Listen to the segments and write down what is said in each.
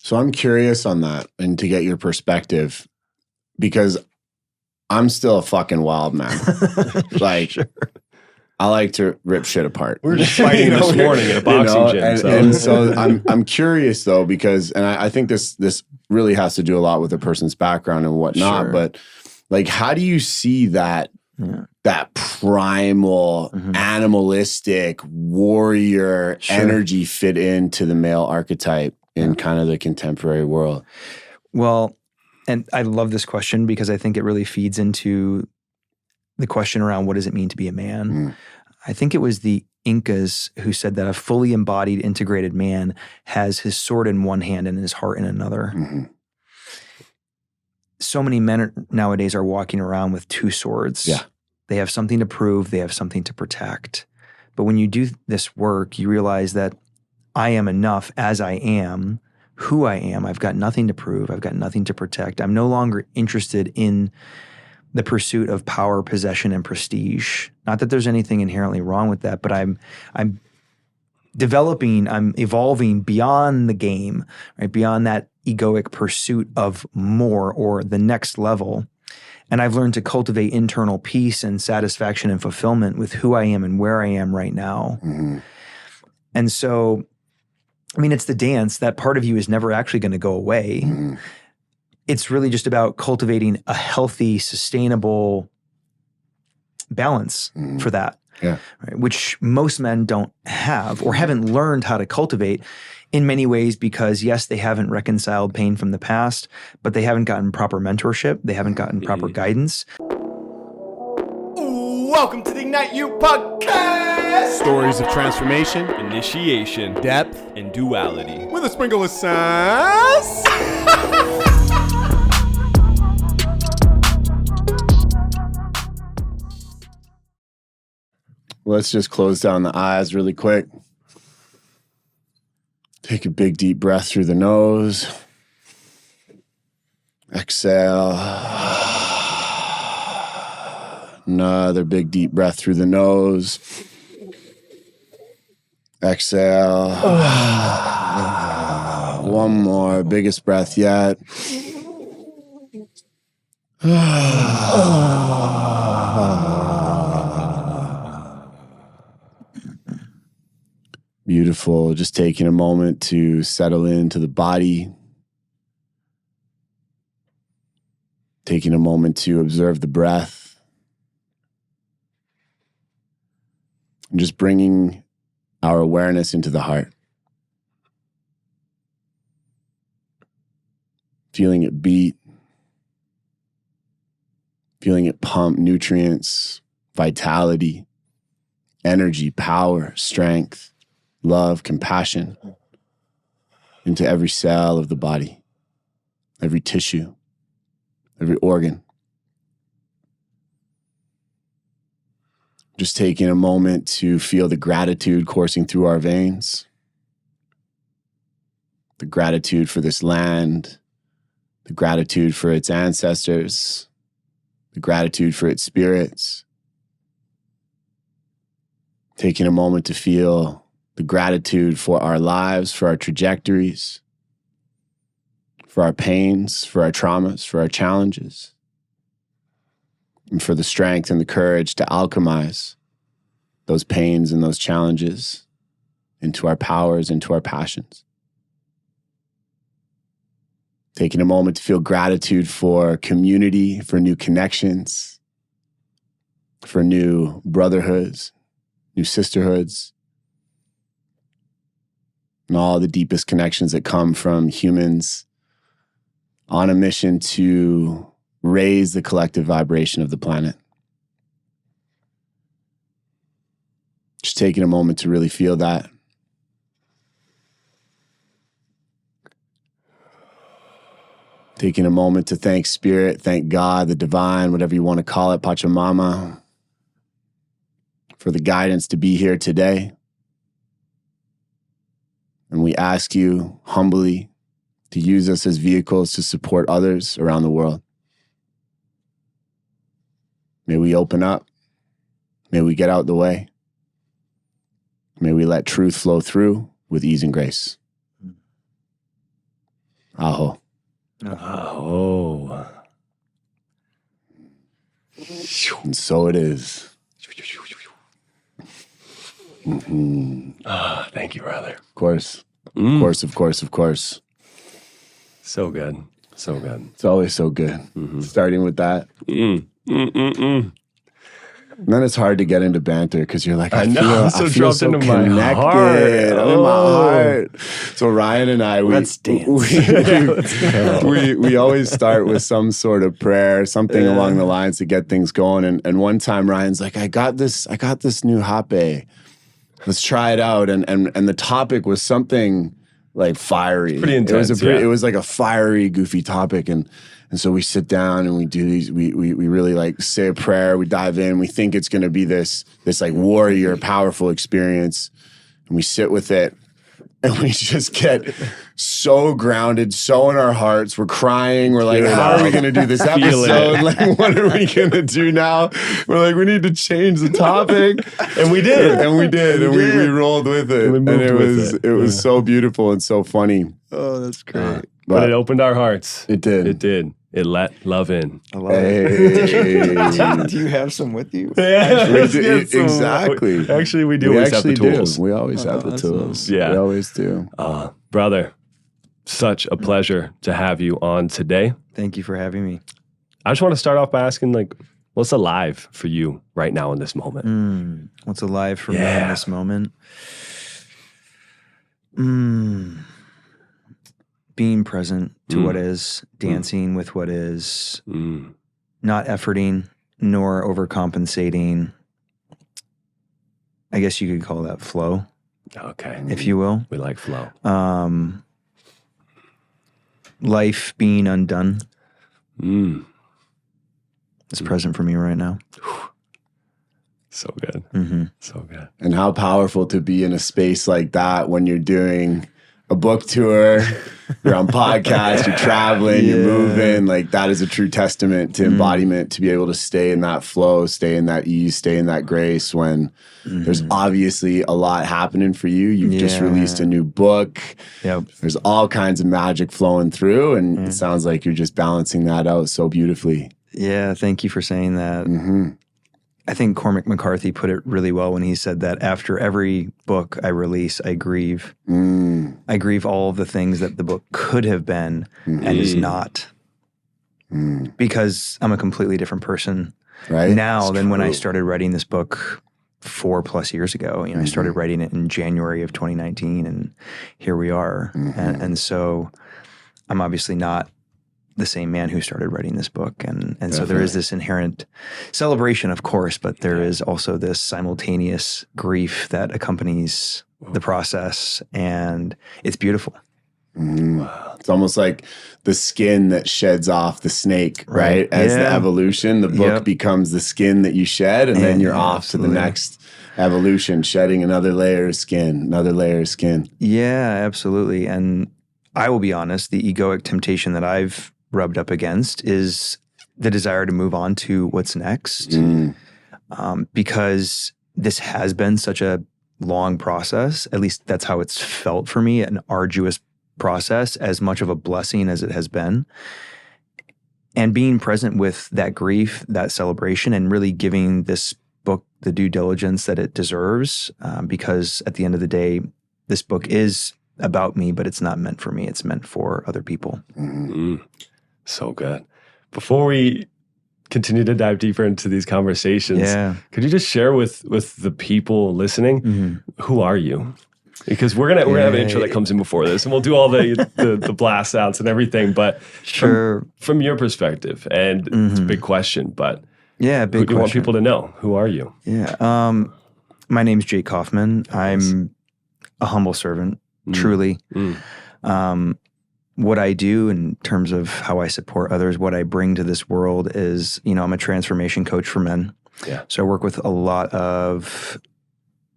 So I'm curious on that and to get your perspective because I'm still a fucking wild man. Like, sure. I like to rip shit apart. We were just fighting this morning in a boxing gym. And so I'm curious though, because, and I think this really has to do a lot with a person's background and whatnot, but like, how do you see that, that primal, animalistic warrior energy fit into the male archetype in kind of the contemporary world? Well, and I love this question because I think it really feeds into the question around what does it mean to be a man? I think it was the Incas who said that a fully embodied, integrated man has his sword in one hand and his heart in another. So many men nowadays are walking around with two swords. Yeah. They have something to prove, they have something to protect. But when you do this work, you realize that I am enough as I am, who I am. I've got nothing to prove, I've got nothing to protect. I'm no longer interested in the pursuit of power, possession, and prestige. Not that there's anything inherently wrong with that, but I'm developing, I'm evolving beyond the game, right? Beyond that egoic pursuit of more or the next level. And I've learned to cultivate internal peace and satisfaction and fulfillment with who I am and where I am right now. And so, I mean, it's the dance. That part of you is never actually going to go away. It's really just about cultivating a healthy, sustainable balance for that, right? Which most men don't have or haven't learned how to cultivate in many ways because, yes, they haven't reconciled pain from the past, but they haven't gotten proper mentorship. They haven't gotten proper guidance. Welcome to the Ignite You podcast. Stories of transformation, initiation, depth, and duality. With a sprinkle of sass. Let's just close down the eyes really quick. Take a big deep breath through the nose. Exhale. Another big deep breath through the nose. Exhale. One more, biggest breath yet. Beautiful. Just taking a moment to settle into the body. Taking a moment to observe the breath. And just bringing our awareness into the heart. Feeling it beat. Feeling it pump nutrients, vitality, energy, power, strength, love, compassion into every cell of the body, every tissue, every organ. Just taking a moment to feel the gratitude coursing through our veins, the gratitude for this land, the gratitude for its ancestors, the gratitude for its spirits. Taking a moment to feel the gratitude for our lives, for our trajectories, for our pains, for our traumas, for our challenges, and for the strength and the courage to alchemize those pains and those challenges into our powers, into our passions. Taking a moment to feel gratitude for community, for new connections, for new brotherhoods, new sisterhoods, and all the deepest connections that come from humans on a mission to raise the collective vibration of the planet. Just taking a moment to really feel that. Taking a moment to thank Spirit, thank God, the divine, whatever you want to call it, Pachamama, for the guidance to be here today. And we ask you humbly to use us as vehicles to support others around the world. May we open up. May we get out the way. May we let truth flow through with ease and grace. Aho. Oh. And so it is. Thank you, brother. Of course. Of course, of course, of course. So good. So good. It's always so good. Starting with that. And then it's hard to get into banter because you're like, I know, feel, so I feel dropped so into my connected. heart. I'm in my heart. So Ryan and I, Let's dance. we always start with some sort of prayer, something along the lines to get things going. And one time Ryan's like, I got this new hape. Let's try it out. And the topic was something like fiery. Pretty intense. It was like a fiery, goofy topic. And so we sit down and we do these, we really like say a prayer, we dive in, we think it's gonna be this like warrior, powerful experience. And we sit with it and we just get so grounded, so in our hearts. We're crying. We're like, how are we gonna do this episode? Like, what are we gonna do now? We're like, we need to change the topic. And we did. And we did. And we rolled with it. We moved with it was so beautiful and so funny. Oh, that's great. But it opened our hearts. It did. It did. It let love in. I love it. Do you have some with you? Yeah, exactly. Actually, we do always have the tools. We always have the tools. Yeah. We always do. Brother, such a pleasure to have you on today. Thank you for having me. I just want to start off by asking, like, what's alive for you right now in this moment? What's alive for me in this moment? Being present to what is, dancing with what is, not efforting nor overcompensating. I guess you could call that flow. Okay. If you will. We like flow. Life being undone. It's present for me right now. So good. So good. And how powerful to be in a space like that when you're doing a book tour, you're on podcasts, you're traveling, you're moving. Like, that is a true testament to embodiment, to be able to stay in that flow, stay in that ease, stay in that grace when there's obviously a lot happening for you. You've just released a new book. Yep. There's all kinds of magic flowing through, and it sounds like you're just balancing that out so beautifully. Yeah, thank you for saying that. I think Cormac McCarthy put it really well when he said that after every book I release, I grieve. I grieve all of the things that the book could have been and is not. Because I'm a completely different person now than when I started writing this book 4+ years ago. You know, I started writing it in January of 2019, and here we are. And so I'm obviously not the same man who started writing this book. And so there is this inherent celebration, of course, but there is also this simultaneous grief that accompanies the process, and it's beautiful. It's almost like the skin that sheds off the snake, right? As the evolution, the book becomes the skin that you shed, and then you're off to the next evolution, shedding another layer of skin, another layer of skin. Yeah, absolutely. And I will be honest, the egoic temptation that I've rubbed up against is the desire to move on to what's next. Because this has been such a long process. At least that's how it's felt for me, an arduous process, as much of a blessing as it has been. And being present with that grief, that celebration, and really giving this book the due diligence that it deserves, because at the end of the day, this book is about me, but it's not meant for me. It's meant for other people. So good. Before we continue to dive deeper into these conversations, could you just share with the people listening, who are you? Because we're gonna have an intro that comes in before this, and we'll do all the blast outs and everything. But from your perspective, and it's a big question, but big question. You want people to know, who are you? My name's Jake Hoffman. I'm a humble servant, truly. What I do in terms of how I support others, what I bring to this world is, I'm a transformation coach for men. So I work with a lot of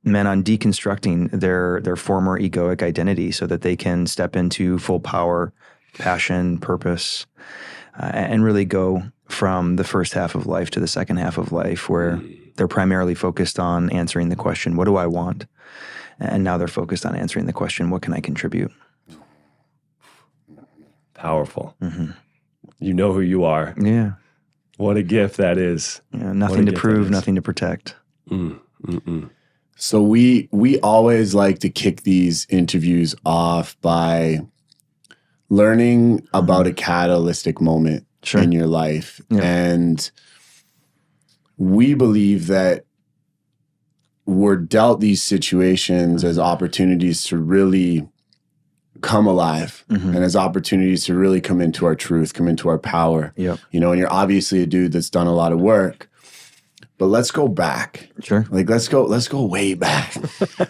men on deconstructing their former egoic identity so that they can step into full power, passion, purpose, and really go from the first half of life to the second half of life, where they're primarily focused on answering the question, what do I want? And now they're focused on answering the question, what can I contribute? Powerful. You know who you are. Yeah. What a gift that is. Yeah, nothing to prove, nothing to protect. So we always like to kick these interviews off by learning about a catalytic moment in your life. Yep. And we believe that we're dealt these situations as opportunities to really come alive and as opportunities to really come into our truth, come into our power. Yep. You know, and you're obviously a dude that's done a lot of work. But let's go back. Sure. Like let's go way back.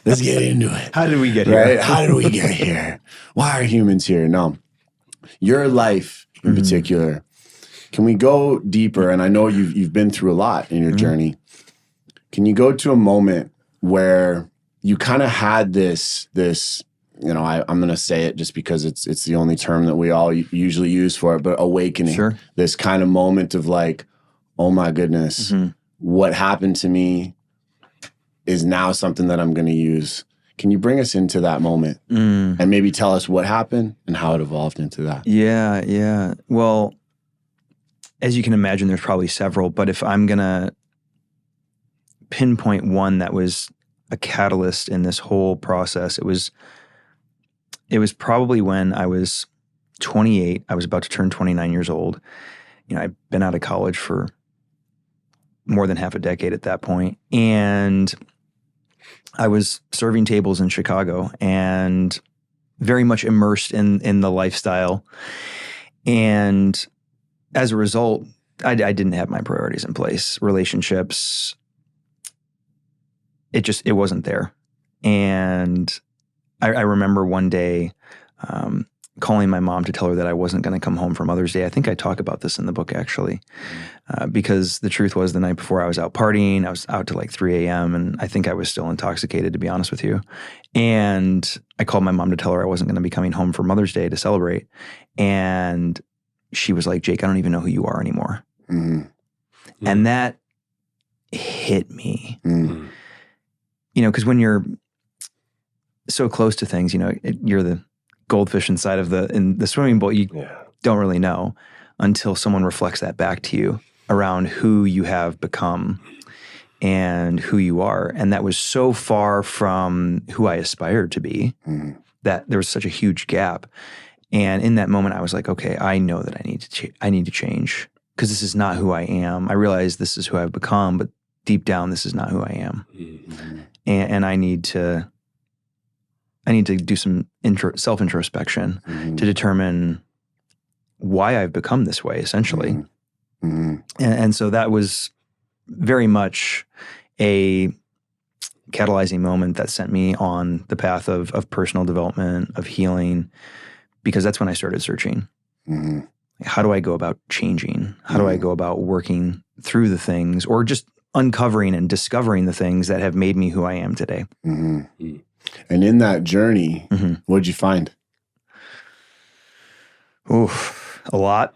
Let's get into it. How did we get here? Right? How did we get here? Why are humans here? No. Your life in particular. Can we go deeper? And I know you've been through a lot in your journey. Can you go to a moment where you kind of had this, you know, I'm going to say it just because it's the only term that we all usually use for it, but awakening. Sure. This kind of moment of like, oh my goodness, what happened to me is now something that I'm going to use. Can you bring us into that moment and maybe tell us what happened and how it evolved into that? Yeah. Well, as you can imagine, there's probably several, but if I'm going to pinpoint one that was a catalyst in this whole process, it was probably when I was 28. I was about to turn 29 years old. You know, I'd been out of college for more than half a decade at that point. And I was serving tables in Chicago and very much immersed in the lifestyle. And as a result, I didn't have my priorities in place. Relationships, it wasn't there. And I remember one day calling my mom to tell her that I wasn't going to come home for Mother's Day. I think I talk about this in the book, actually, because the truth was the night before I was out partying. I was out till like 3 a.m. and I think I was still intoxicated, to be honest with you. And I called my mom to tell her I wasn't going to be coming home for Mother's Day to celebrate. And she was like, Jake, I don't even know who you are anymore. And that hit me. You know, because when you're so close to things, you know, you're the goldfish inside of the swimming pool. You don't really know until someone reflects that back to you around who you have become and who you are. And that was so far from who I aspired to be that there was such a huge gap. And in that moment, I was like, okay, I know that I need to change because this is not who I am. I realize this is who I've become, but deep down, this is not who I am. And I need to do some self-introspection to determine why I've become this way, essentially. And so that was very much a catalyzing moment that sent me on the path of personal development, of healing, because that's when I started searching. How do I go about changing? How do I go about working through the things or just uncovering and discovering the things that have made me who I am today? And in that journey, what did you find? Oof, a lot.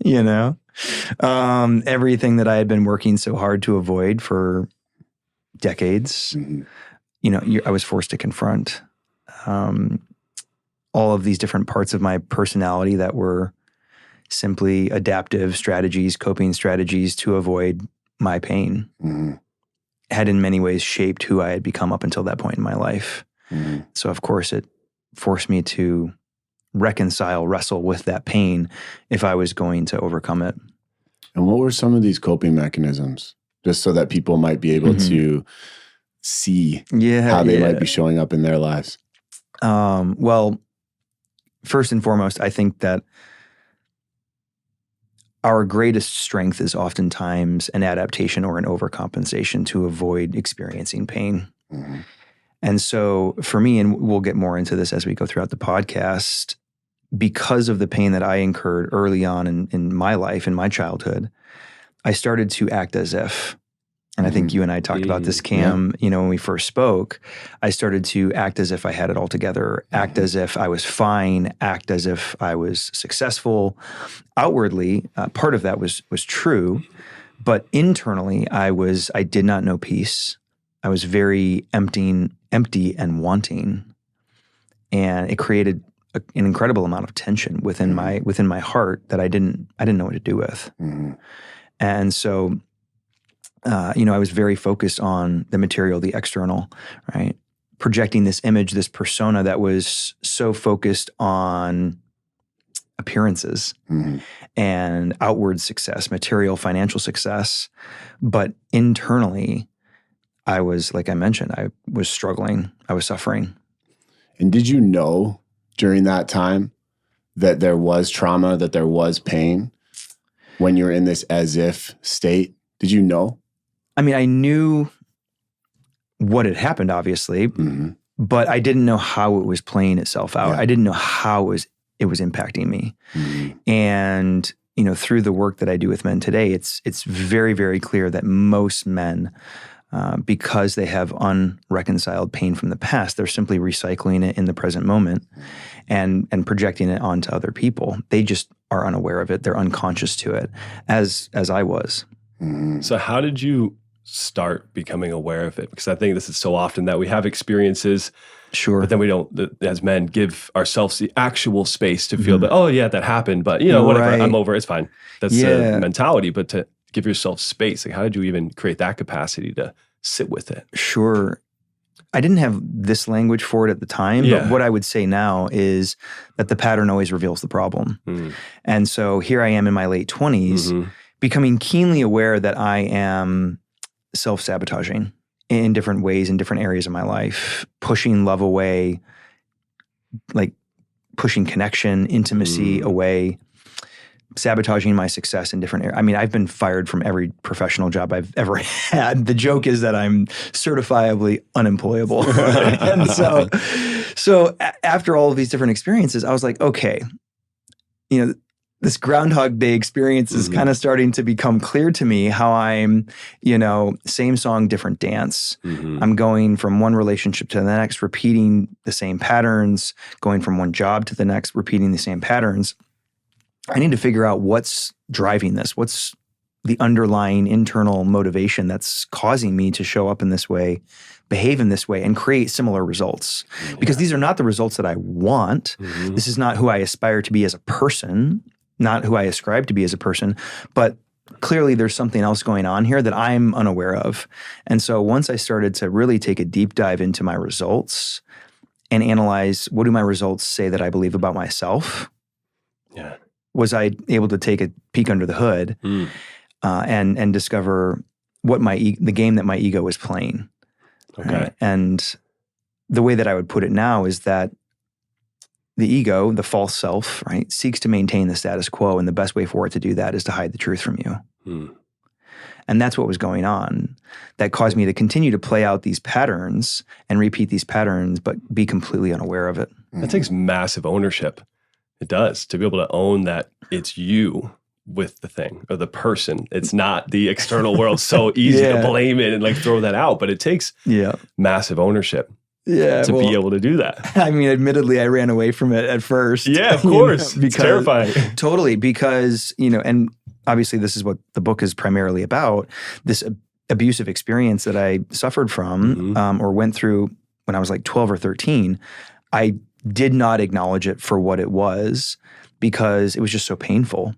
You know, everything that I had been working so hard to avoid for decades, you know, I was forced to confront all of these different parts of my personality that were simply adaptive strategies, coping strategies to avoid my pain. Had in many ways shaped who I had become up until that point in my life. So of course it forced me to wrestle with that pain if I was going to overcome it. And what were some of these coping mechanisms? Just so that people might be able to see how they might be showing up in their lives. Well, first and foremost, I think that our greatest strength is oftentimes an adaptation or an overcompensation to avoid experiencing pain. And so for me, and we'll get more into this as we go throughout the podcast, because of the pain that I incurred early on in my life, in my childhood, I started to act as if, and I think you and I talked about this, Cam, you know, when we first spoke, I started to act as if I had it all together, act as if I was fine, act as if I was successful. Outwardly, part of that was true, but internally, I did not know peace. I was very empty and wanting, and it created an incredible amount of tension within my heart that I didn't know what to do with. And so, I was very focused on the material, the external, right? Projecting this image, this persona that was so focused on appearances and outward success, material, financial success. But internally, I was, like I mentioned, I was struggling. I was suffering. And did you know during that time that there was trauma, that there was pain when you're in this as if state? Did you know? I mean, I knew what had happened, obviously, but I didn't know how it was playing itself out. I didn't know how it was impacting me. And, through the work that I do with men today, it's very, very clear that most men, because they have unreconciled pain from the past, they're simply recycling it in the present moment and projecting it onto other people. They just are unaware of it. They're unconscious to it, as I was. So how did you start becoming aware of it? Because I think this is so often that we have experiences, sure, but then we don't, as men, give ourselves the actual space to feel that, oh yeah, that happened, but whatever, I'm over, it's fine. That's the mentality. But to give yourself space, like how did you even create that capacity to sit with it? Sure. I didn't have this language for it at the time, but what I would say now is that the pattern always reveals the problem. And so here I am in my late 20s, becoming keenly aware that I am self-sabotaging in different ways, in different areas of my life, pushing love away, like pushing connection, intimacy away, sabotaging my success in different areas. I mean, I've been fired from every professional job I've ever had. The joke is that I'm certifiably unemployable. And so after all of these different experiences, I was like, okay, this Groundhog Day experience is kind of starting to become clear to me how I'm, same song, different dance. I'm going from one relationship to the next, repeating the same patterns, going from one job to the next, repeating the same patterns. I need to figure out what's driving this. What's the underlying internal motivation that's causing me to show up in this way, behave in this way, and create similar results. Because these are not the results that I want. This is not who I aspire to be as a person, not who I ascribe to be as a person, but clearly there's something else going on here that I'm unaware of. And so once I started to really take a deep dive into my results and analyze, what do my results say that I believe about myself? Was I able to take a peek under the hood and discover what the game that my ego was playing? Right? And the way that I would put it now is that the ego, the false self, right, seeks to maintain the status quo, and the best way for it to do that is to hide the truth from you. And that's what was going on. That caused me to continue to play out these patterns and repeat these patterns, but be completely unaware of it. That takes massive ownership. It does, to be able to own that it's you with the thing or the person. It's not the external world. So easy to blame it and like throw that out, but it takes massive ownership. To be able to do that. I mean, admittedly, I ran away from it at first. Yeah, of course. It's terrifying. Totally, because, and obviously this is what the book is primarily about, this abusive experience that I suffered from or went through when I was like 12 or 13. I did not acknowledge it for what it was because it was just so painful.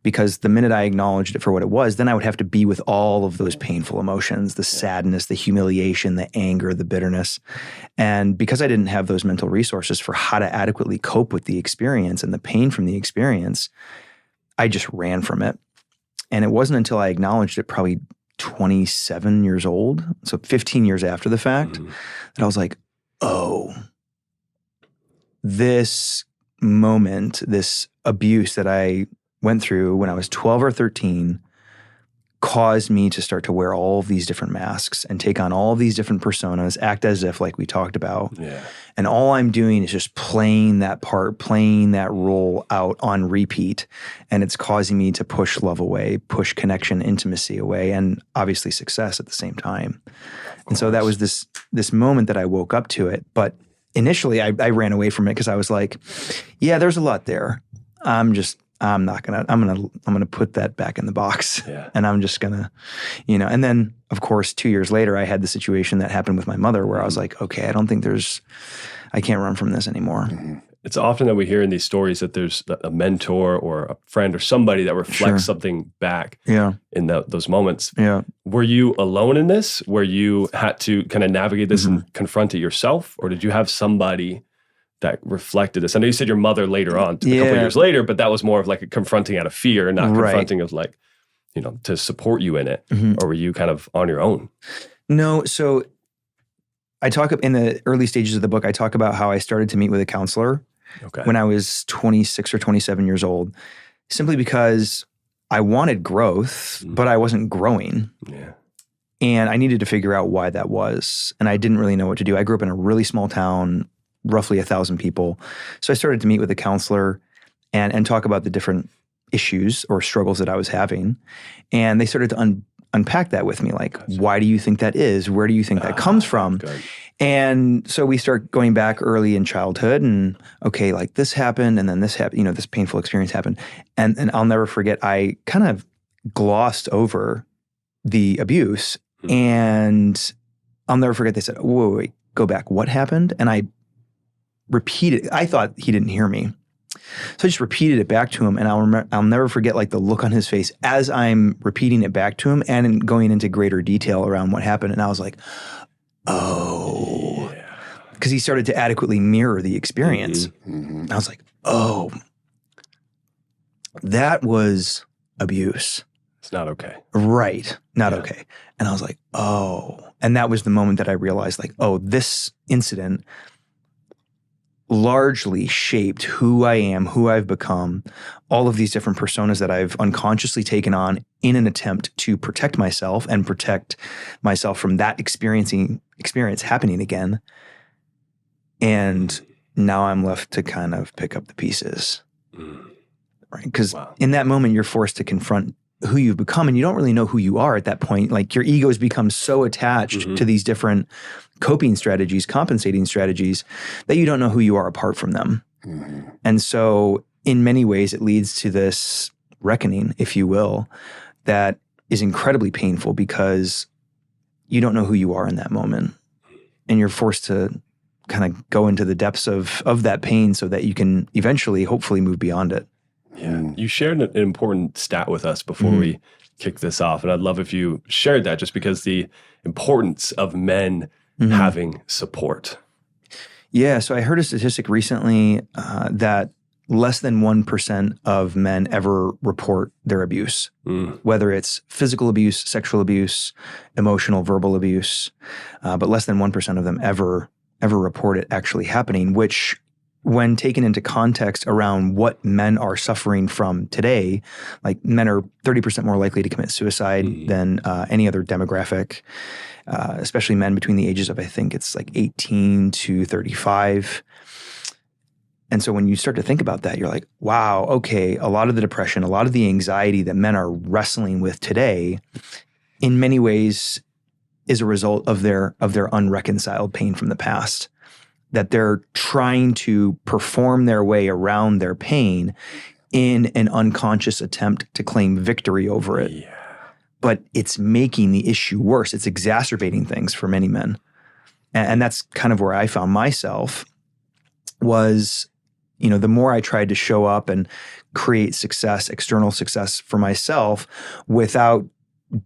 Because the minute I acknowledged it for what it was, then I would have to be with all of those painful emotions, the sadness, the humiliation, the anger, the bitterness. And because I didn't have those mental resources for how to adequately cope with the experience and the pain from the experience, I just ran from it. And it wasn't until I acknowledged it, probably 27 years old, so 15 years after the fact, that I was like, oh, this moment, this abuse that I went through when I was 12 or 13 caused me to start to wear all of these different masks and take on all of these different personas, act as if, like we talked about. And all I'm doing is just playing that part, playing that role out on repeat. And it's causing me to push love away, push connection, intimacy away, and obviously success at the same time. And so that was this moment that I woke up to it. But initially I ran away from it because I was like, yeah, there's a lot there. I'm gonna put that back in the box, and I'm just gonna, and then of course 2 years later I had the situation that happened with my mother where I was like, okay, I can't run from this anymore. it's often that we hear in these stories that there's a mentor or a friend or somebody that reflects something back in those moments. Yeah. Were you alone in this, where you had to kind of navigate this and confront it yourself? Or did you have somebody that reflected this? I know you said your mother later on, a couple of years later, but that was more of like a confronting out of fear, not confronting of like, to support you in it. Or were you kind of on your own? No. So I talk in the early stages of the book, I talk about how I started to meet with a counselor when I was 26 or 27 years old, simply because I wanted growth, but I wasn't growing. Yeah. And I needed to figure out why that was. And I didn't really know what to do. I grew up in a really small town, roughly 1,000 people. So I started to meet with a counselor and talk about the different issues or struggles that I was having. And they started to unpack that with me. Like, why do you think that is? Where do you think that comes from? Good. And so we start going back early in childhood and, okay, like this happened and then this happened, this painful experience happened. And I'll never forget, I kind of glossed over the abuse and I'll never forget, they said, wait, go back. What happened? And I repeated, I thought he didn't hear me. So I just repeated it back to him, and I'll never forget like the look on his face as I'm repeating it back to him and going into greater detail around what happened. And I was like, oh, because he started to adequately mirror the experience. I was like, oh, that was abuse. It's not okay. Right. Not okay. And I was like, oh, and that was the moment that I realized like, oh, this incident largely shaped who I am, who I've become, all of these different personas that I've unconsciously taken on in an attempt to protect myself and protect myself from that experience happening again. And now I'm left to kind of pick up the pieces, right? Because in that moment, you're forced to confront who you've become, and you don't really know who you are at that point. Like your egos become so attached to these different coping strategies, compensating strategies, that you don't know who you are apart from them. And so in many ways, it leads to this reckoning, if you will, that is incredibly painful because you don't know who you are in that moment. And you're forced to kind of go into the depths of that pain so that you can eventually, hopefully, move beyond it. Yeah. You shared an important stat with us before we kick this off. And I'd love if you shared that, just because the importance of men having support. Yeah. So I heard a statistic recently that less than 1% of men ever report their abuse, whether it's physical abuse, sexual abuse, emotional, verbal abuse, but less than 1% of them ever report it actually happening, which, when taken into context around what men are suffering from today, like men are 30% more likely to commit suicide than any other demographic, especially men between the ages of, I think it's like 18 to 35. And so when you start to think about that, you're like, wow, okay, a lot of the depression, a lot of the anxiety that men are wrestling with today, in many ways is a result of their unreconciled pain from the past, that they're trying to perform their way around their pain in an unconscious attempt to claim victory over it. Yeah. But it's making the issue worse. It's exacerbating things for many men. And that's kind of where I found myself was, the more I tried to show up and create success, external success for myself without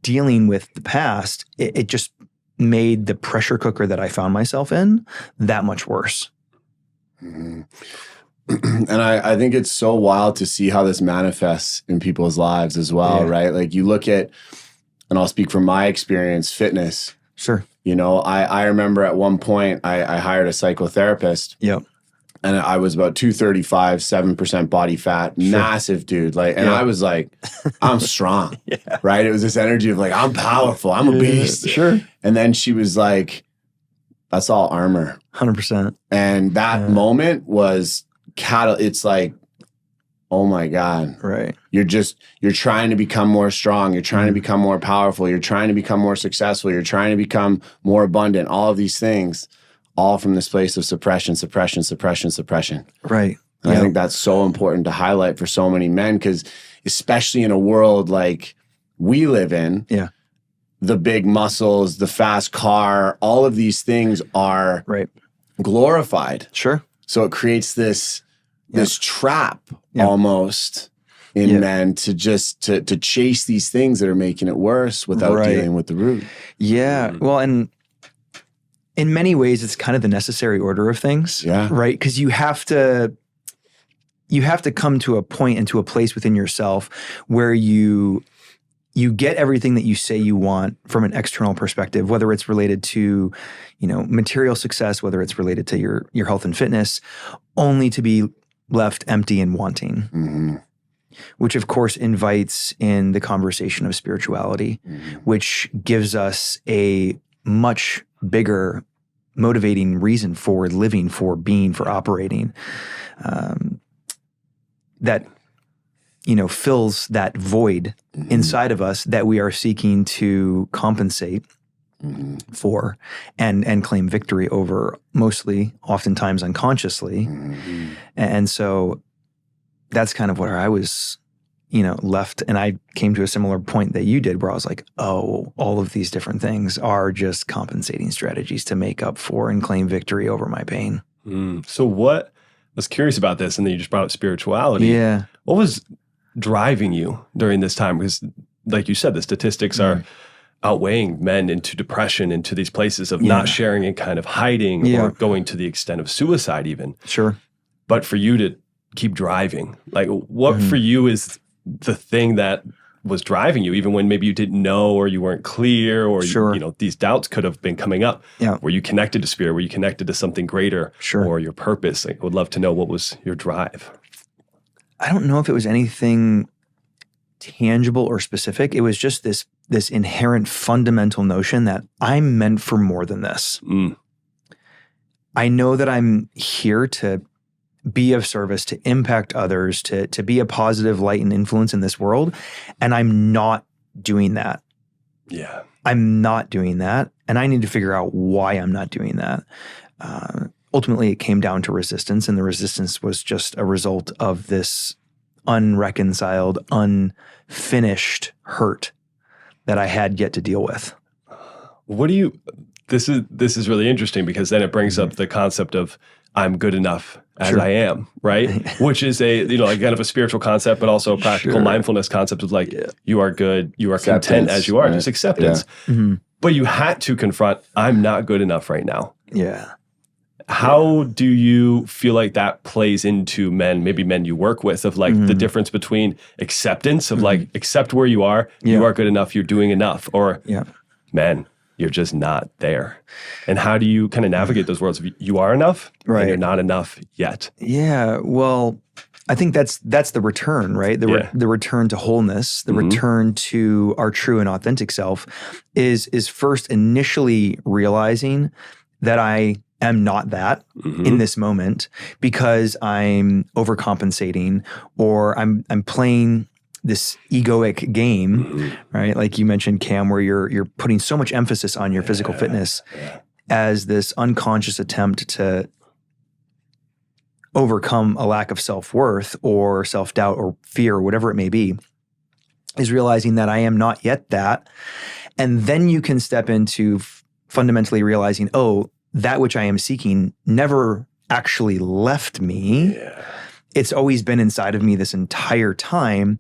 dealing with the past, it just made the pressure cooker that I found myself in that much worse. And I think it's so wild to see how this manifests in people's lives as well, right? Like you look at, and I'll speak from my experience, fitness. Sure. I remember at one point I hired a psychotherapist. Yep. And I was about 235, 7% body fat, massive dude. And I was like, I'm strong, right? It was this energy of like, I'm powerful, I'm a beast. Sure. And then she was like, that's all armor. 100%. And that moment was it's like, oh my God. Right. You're trying to become more strong. You're trying to become more powerful. You're trying to become more successful. You're trying to become more abundant. All of these things. All from this place of suppression. Right. And I think that's so important to highlight for so many men, because especially in a world like we live in, the big muscles, the fast car, all of these things are glorified. Sure. So it creates this this trap almost in men to just to chase these things that are making it worse without dealing with the root. Yeah. Well, and in many ways, it's kind of the necessary order of things. Yeah. Right. Because you have to come to a point and to a place within yourself where you get everything that you say you want from an external perspective, whether it's related to, material success, whether it's related to your health and fitness, only to be left empty and wanting, which of course invites in the conversation of spirituality, which gives us a much bigger motivating reason for living, for being, for operating, that fills that void inside of us that we are seeking to compensate for and claim victory over, mostly, oftentimes unconsciously. And so that's kind of where I was, left. And I came to a similar point that you did, where I was like, oh, all of these different things are just compensating strategies to make up for and claim victory over my pain. So I was curious about this, and then you just brought up spirituality. Yeah. What was driving you during this time? Because like you said, the statistics are outweighing men into depression, into these places of not sharing and kind of hiding or going to the extent of suicide even. Sure. But for you to keep driving, like what for you is the thing that was driving you, even when maybe you didn't know or you weren't clear or these doubts could have been coming up? Were you connected to spirit? Were you connected to something greater or your purpose? Like, I would love to know, what was your drive? I don't know if it was anything tangible or specific. It was just this inherent fundamental notion that I'm meant for more than this. I know that I'm here to be of service, to impact others, to be a positive light and influence in this world. And I'm not doing that. Yeah. I'm not doing that. And I need to figure out why I'm not doing that. Ultimately, it came down to resistance, and the resistance was just a result of this unreconciled, unfinished hurt that I had yet to deal with. This is really interesting, because then it brings up the concept of I'm good enough as I am, right? Which is kind of a spiritual concept, but also a practical mindfulness concept of you are good, you are content as you are, just acceptance. But you had to confront, I'm not good enough right now. Yeah. How do you feel like that plays into maybe men you work with, of the difference between acceptance of accept where you are good enough, you're doing enough, or man, you're just not there. And how do you kind of navigate those worlds of you are enough and you're not enough yet? Yeah, well, I think that's the return, right? The return to wholeness, the return to our true and authentic self is first initially realizing that I am not that in this moment, because I'm overcompensating, or I'm playing this egoic game, right? Like you mentioned, Cam, where you're putting so much emphasis on your physical fitness as this unconscious attempt to overcome a lack of self-worth or self-doubt or fear or whatever it may be, is realizing that I am not yet that. And then you can step into fundamentally realizing, oh, that which I am seeking never actually left me. Yeah. It's always been inside of me this entire time.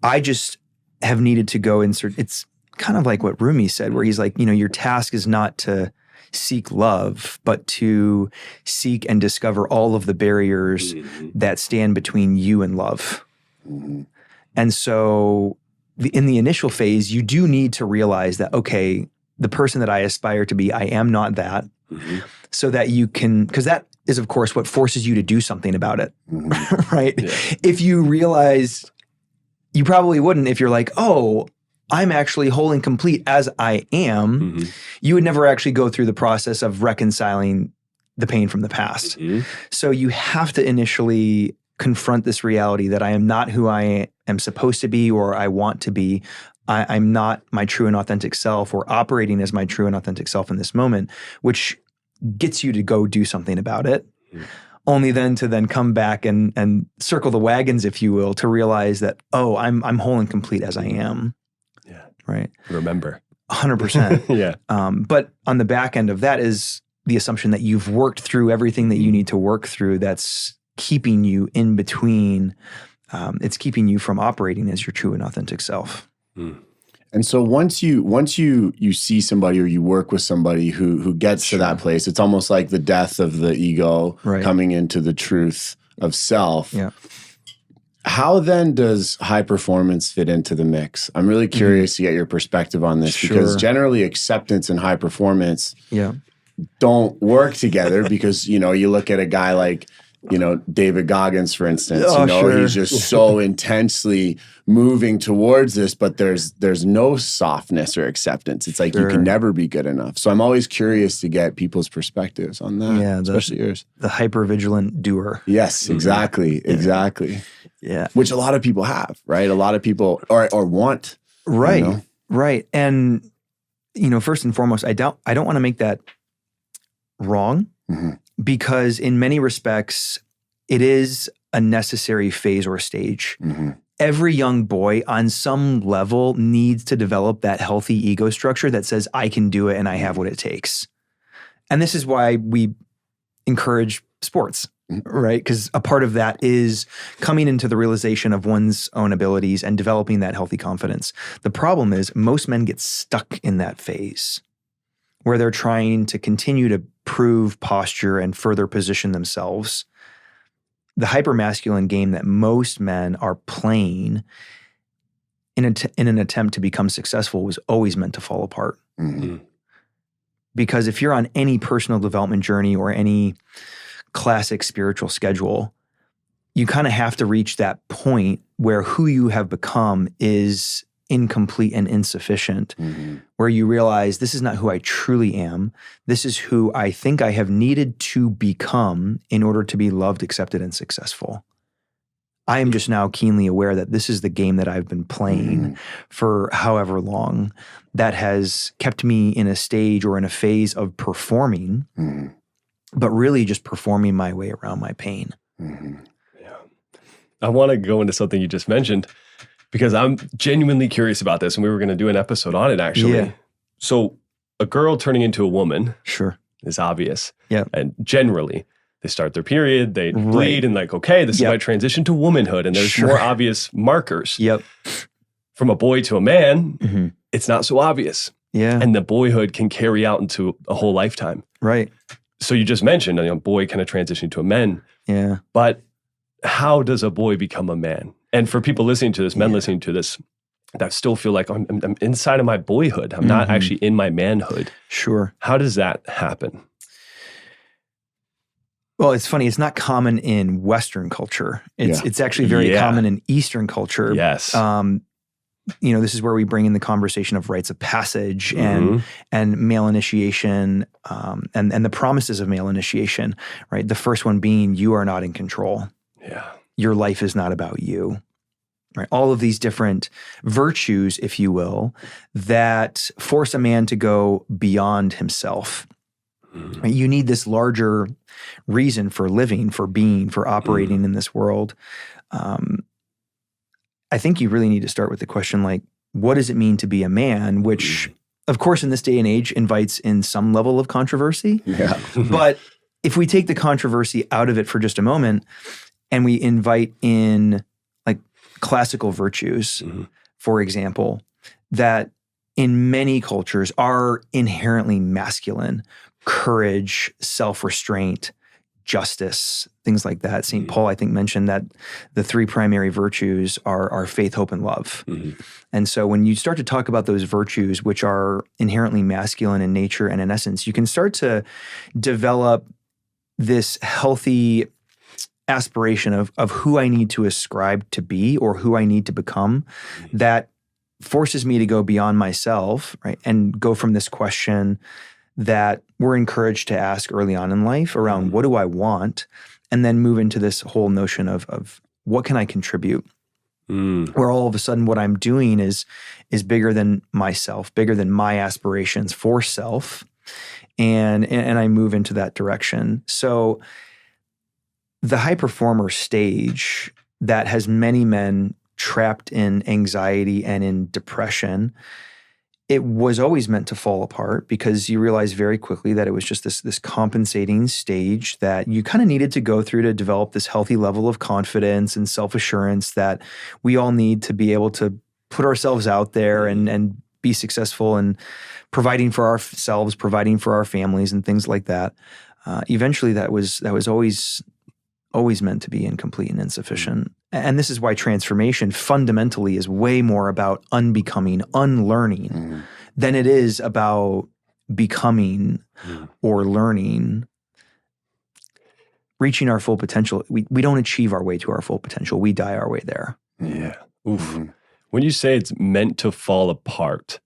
I just have needed to go insert. It's kind of like what Rumi said, where he's like, your task is not to seek love, but to seek and discover all of the barriers that stand between you and love. And so in the initial phase, you do need to realize that, okay, the person that I aspire to be, I am not that. So that you can, because that is, of course, what forces you to do something about it, right? Yeah. If you realize, you probably wouldn't if you're like, oh, I'm actually whole and complete as I am, you would never actually go through the process of reconciling the pain from the past. So you have to initially confront this reality that I am not who I am supposed to be or I want to be. I'm not my true and authentic self, or operating as my true and authentic self in this moment, which gets you to go do something about it. Only then to come back and circle the wagons, if you will, to realize that, oh, I'm whole and complete as I am. Yeah. Right. Remember. 100%. Yeah. But on the back end of that is the assumption that you've worked through everything that you need to work through that's keeping you in between. It's keeping you from operating as your true and authentic self. And so once you see somebody or you work with somebody who gets to that place, it's almost like the death of the ego coming into the truth of self. Yeah. How then does high performance fit into the mix? I'm really curious to get your perspective on this because generally acceptance and high performance don't work together because, you look at a guy like, David Goggins, for instance, he's just so intensely moving towards this, but there's no softness or acceptance. It's like you can never be good enough. So I'm always curious to get people's perspectives on that, especially yours. The hyper-vigilant doer. Yes, exactly, exactly. Yeah. Which a lot of people have, right? A lot of people or want. Right, right. And, first and foremost, I don't want to make that wrong. Because in many respects, it is a necessary phase or stage. Every young boy on some level needs to develop that healthy ego structure that says, I can do it and I have what it takes. And this is why we encourage sports, right? Because a part of that is coming into the realization of one's own abilities and developing that healthy confidence. The problem is most men get stuck in that phase where they're trying to continue to prove posture and further position themselves. The hypermasculine game that most men are playing in an attempt to become successful was always meant to fall apart. Because if you're on any personal development journey or any classic spiritual schedule, you kind of have to reach that point where who you have become is incomplete and insufficient, where you realize this is not who I truly am. This is who I think I have needed to become in order to be loved, accepted, and successful. I am just now keenly aware that this is the game that I've been playing for however long that has kept me in a stage or in a phase of performing, but really just performing my way around my pain. I want to go into something you just mentioned, because I'm genuinely curious about this, and we were going to do an episode on it, actually. So a girl turning into a woman is obvious. And generally, they start their period, they bleed, and okay, this is my transition to womanhood, and there's more obvious markers. From a boy to a man, it's not so obvious. And the boyhood can carry out into a whole lifetime. So you just mentioned, a boy kind of transitioning to a man. But how does a boy become a man? And for people listening to this, men listening to this, that still feel like I'm inside of my boyhood. I'm not actually in my manhood. How does that happen? Well, it's funny. It's not common in Western culture. It's actually very common in Eastern culture. This is where we bring in the conversation of rites of passage and male initiation and the promises of male initiation, right? The first one being you are not in control. Your life is not about you, right? All of these different virtues, if you will, that force a man to go beyond himself. Right? You need this larger reason for living, for being, for operating in this world. I think you really need to start with the question, what does it mean to be a man? Which, of course, in this day and age invites in some level of controversy. But if we take the controversy out of it for just a moment, and we invite in classical virtues, for example, that in many cultures are inherently masculine: courage, self-restraint, justice, things like that. St. Paul, I think, mentioned that the three primary virtues are faith, hope, and love. And so when you start to talk about those virtues, which are inherently masculine in nature and in essence, you can start to develop this healthy aspiration of who I need to ascribe to be or who I need to become that forces me to go beyond myself, right? And go from this question that we're encouraged to ask early on in life around what do I want? And then move into this whole notion of what can I contribute? Where all of a sudden what I'm doing is bigger than myself, bigger than my aspirations for self. And I move into that direction. So the high performer stage that has many men trapped in anxiety and in depression it was always meant to fall apart because you realize very quickly that it was just this compensating stage that you kind of needed to go through to develop this healthy level of confidence and self-assurance that we all need to be able to put ourselves out there and be successful and providing for ourselves, providing for our families and things like that. Eventually that was always meant to be incomplete and insufficient. And this is why transformation fundamentally is way more about unbecoming, unlearning, than it is about becoming or learning, reaching our full potential. We don't achieve our way to our full potential. We die our way there. Yeah. Oof. When you say it's meant to fall apart,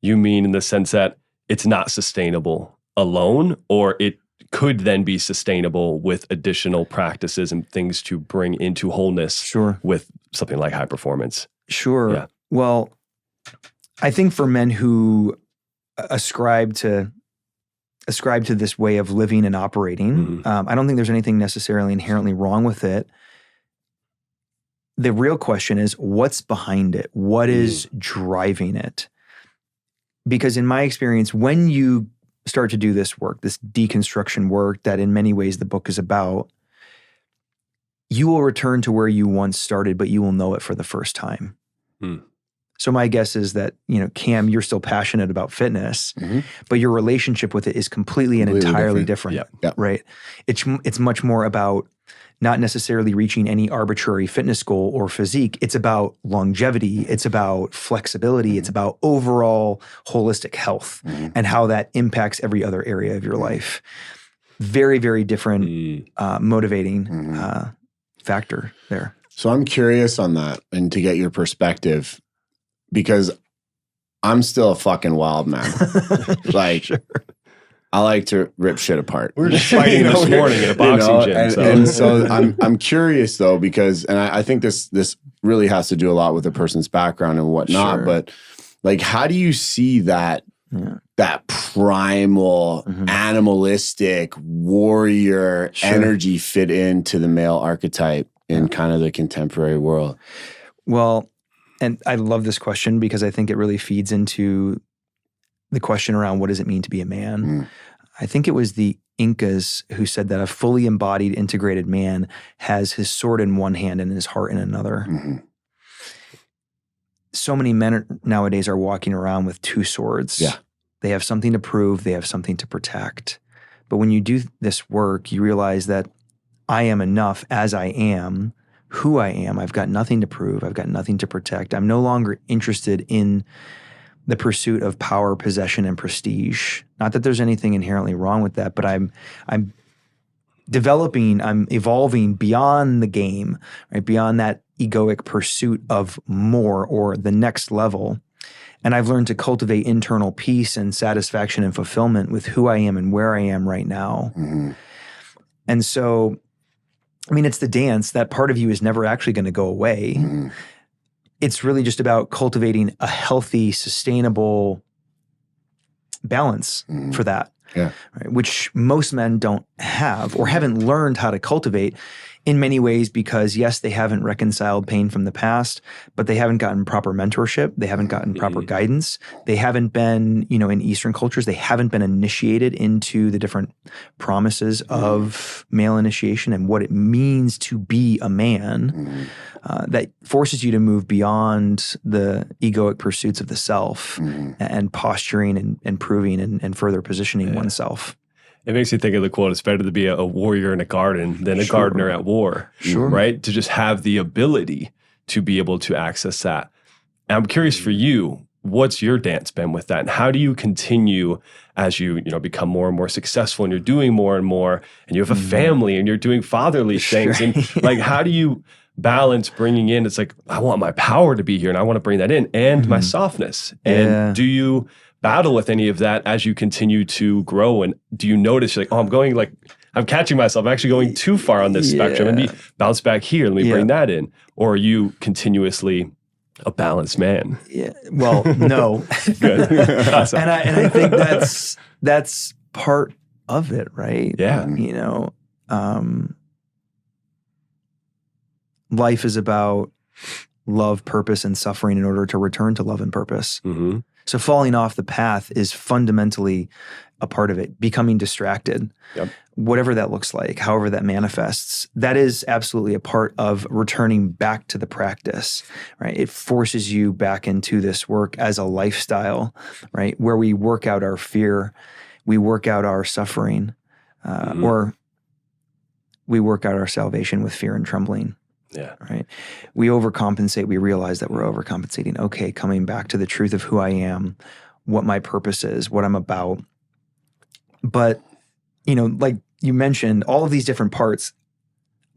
you mean in the sense that it's not sustainable alone, or it could then be sustainable with additional practices and things to bring into wholeness with something like high performance? Sure. Yeah. Well, I think for men who ascribe to this way of living and operating, I don't think there's anything necessarily inherently wrong with it. The real question is, what's behind it? What is driving it? Because in my experience, when you start to do this work, this deconstruction work that in many ways the book is about, you will return to where you once started, but you will know it for the first time. So my guess is that, Cam, you're still passionate about fitness, but your relationship with it is completely and entirely different, right? It's much more about not necessarily reaching any arbitrary fitness goal or physique. It's about longevity. It's about flexibility. It's about overall holistic health and how that impacts every other area of your life. Very, very different motivating factor there. So I'm curious on that and to get your perspective, because I'm still a fucking wild man. I like to rip shit apart. We were just fighting this morning in a boxing gym. And so I'm curious though, because, and I think this really has to do a lot with a person's background and whatnot, but like, how do you see that primal, animalistic warrior energy fit into the male archetype in kind of the contemporary world? Well, and I love this question because I think it really feeds into the question around what does it mean to be a man? I think it was the Incas who said that a fully embodied, integrated man has his sword in one hand and his heart in another. So many men nowadays are walking around with two swords. They have something to prove, they have something to protect. But when you do this work, you realize that I am enough as I am, who I am. I've got nothing to prove, I've got nothing to protect. I'm no longer interested in the pursuit of power, possession, and prestige. Not that there's anything inherently wrong with that, but I'm developing, I'm evolving beyond the game, right? Beyond that egoic pursuit of more or the next level. And I've learned to cultivate internal peace and satisfaction and fulfillment with who I am and where I am right now. And so, I mean, it's the dance. That part of you is never actually going to go away. It's really just about cultivating a healthy, sustainable balance for that, right? Which most men don't have or haven't learned how to cultivate in many ways because, yes, they haven't reconciled pain from the past, but they haven't gotten proper mentorship. They haven't gotten proper guidance. They haven't been, in Eastern cultures, they haven't been initiated into the different promises of male initiation and what it means to be a man. That forces you to move beyond the egoic pursuits of the self and posturing and proving and further positioning oneself. It makes me think of the quote, it's better to be a warrior in a garden than a gardener at war, right? To just have the ability to be able to access that. And I'm curious for you, what's your dance been with that? And how do you continue as you become more and more successful and you're doing more and more and you have a family and you're doing fatherly things? And like, how do you balance bringing in, it's like, I want my power to be here and I want to bring that in and my softness. And do you battle with any of that as you continue to grow? And do you notice you're like, I'm catching myself, I'm actually going too far on this spectrum, and me bounce back here, let me bring that in? Or are you continuously a balanced man? Well, no. Good. Awesome. And I think that's part of it, right? Life is about love, purpose, and suffering in order to return to love and purpose. So falling off the path is fundamentally a part of it, becoming distracted, whatever that looks like, however that manifests. That is absolutely a part of returning back to the practice, right? It forces you back into this work as a lifestyle, right? Where we work out our fear, we work out our suffering, or we work out our salvation with fear and trembling. Yeah. Right. We overcompensate. We realize that we're overcompensating. Okay, coming back to the truth of who I am, what my purpose is, what I'm about. But, like you mentioned, all of these different parts,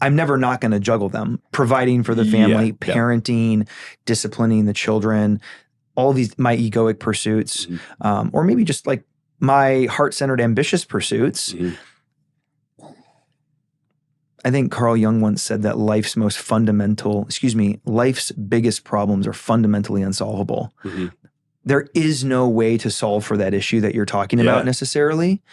I'm never not going to juggle them. Providing for the family, parenting, disciplining the children, all these, my egoic pursuits, or maybe just like my heart-centered, ambitious pursuits. I think Carl Jung once said that life's biggest problems are fundamentally unsolvable. There is no way to solve for that issue that you're talking about necessarily.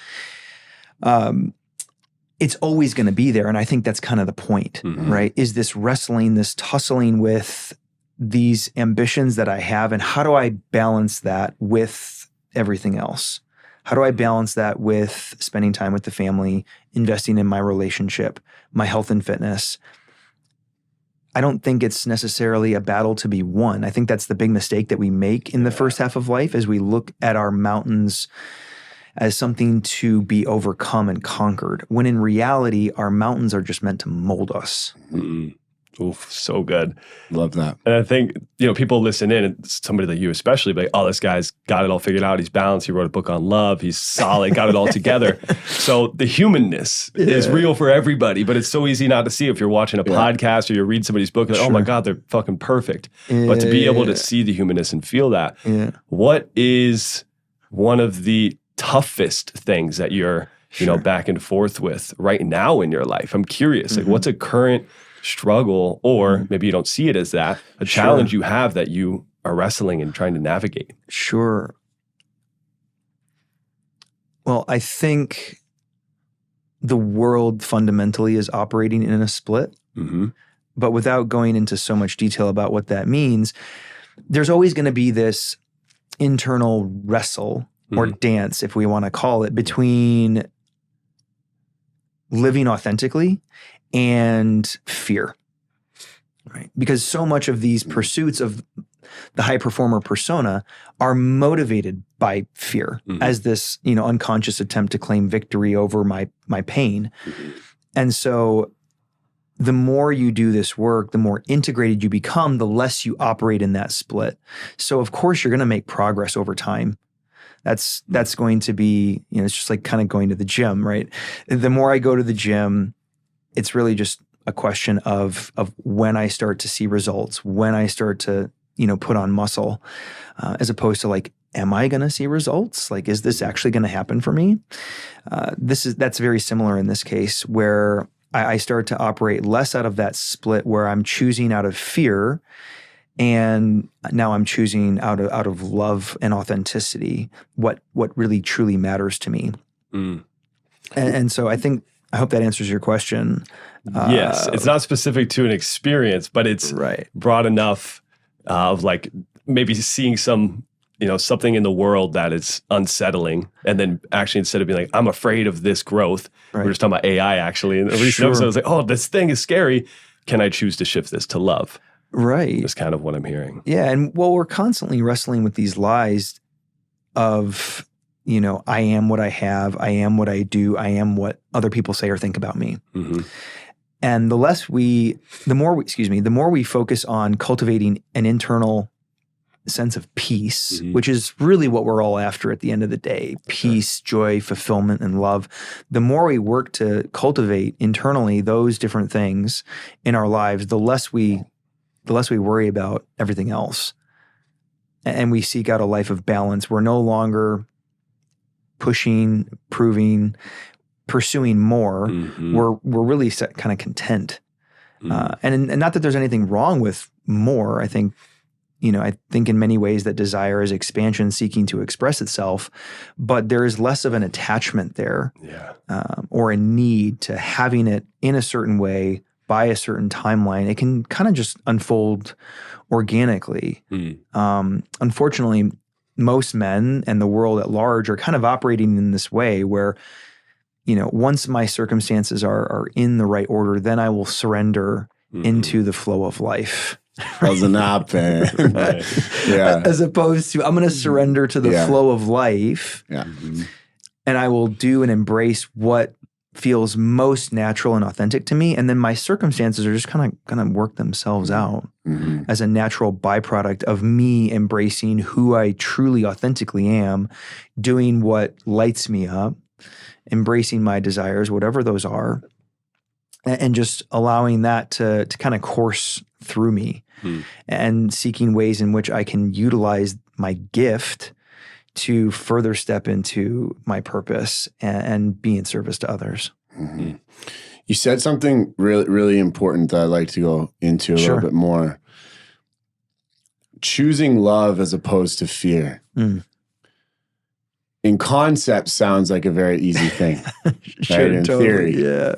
It's always going to be there. And I think that's kind of the point, right? Is this wrestling, this tussling with these ambitions that I have, and how do I balance that with everything else? How do I balance that with spending time with the family, investing in my relationship, my health and fitness? I don't think it's necessarily a battle to be won. I think that's the big mistake that we make in the first half of life, is we look at our mountains as something to be overcome and conquered, when in reality, our mountains are just meant to mold us. Oof, so good. Love that. And I think, people listen in, and somebody like you especially, be like, oh, this guy's got it all figured out. He's balanced. He wrote a book on love. He's solid, got it all together. So the humanness is real for everybody, but it's so easy not to see if you're watching a podcast or you read somebody's book, like, oh my God, they're fucking perfect. But to be able to see the humanness and feel that, what is one of the toughest things that you're, back and forth with right now in your life? I'm curious, like what's a current struggle, or maybe you don't see it as that, a challenge you have that you are wrestling and trying to navigate? Sure. Well, I think the world fundamentally is operating in a split, but without going into so much detail about what that means, there's always going to be this internal wrestle or dance, if we want to call it, between living authentically and fear, right? Because so much of these pursuits of the high performer persona are motivated by fear as this, unconscious attempt to claim victory over my pain. And so the more you do this work, the more integrated you become, the less you operate in that split. So of course you're going to make progress over time. That's going to be, it's just like kind of going to the gym, right? The more I go to the gym, it's really just a question of when I start to see results, when I start to, put on muscle, as opposed to like, am I going to see results? Like, is this actually going to happen for me? That's very similar in this case, where I start to operate less out of that split where I'm choosing out of fear, and now I'm choosing out of love and authenticity, what really truly matters to me. And so I hope that answers your question. Yes, it's not specific to an experience, but it's broad enough of like maybe seeing some, something in the world that is unsettling, and then actually instead of being like, I'm afraid of this growth, we were just talking about AI actually, and a recent episode, I was like, oh, this thing is scary. Can I choose to shift this to love? Right. That's kind of what I'm hearing. Yeah, and we're constantly wrestling with these lies of, I am what I have, I am what I do, I am what other people say or think about me. And the more we focus on cultivating an internal sense of peace, which is really what we're all after at the end of the day, peace, joy, fulfillment, and love. The more we work to cultivate internally those different things in our lives, the less we worry about everything else. And we seek out a life of balance. We're no longer pushing, proving, pursuing more. We're really kind of content. And not that there's anything wrong with more. I think in many ways that desire is expansion seeking to express itself, but there is less of an attachment there, or a need to having it in a certain way by a certain timeline. It can kind of just unfold organically. Unfortunately, most men and the world at large are kind of operating in this way where, once my circumstances are in the right order, then I will surrender into the flow of life. Doesn't happen. Yeah. As opposed to, I'm going to surrender to the flow of life. Yeah. And I will do and embrace what feels most natural and authentic to me. And then my circumstances are just kind of work themselves out as a natural byproduct of me embracing who I truly authentically am, doing what lights me up, embracing my desires, whatever those are, and just allowing that to kind of course through me and seeking ways in which I can utilize my gift to further step into my purpose and be in service to others. Mm-hmm. You said something really, really important that I'd like to go into a little bit more. Choosing love as opposed to fear. In concept sounds like a very easy thing. Right? In theory. Yeah.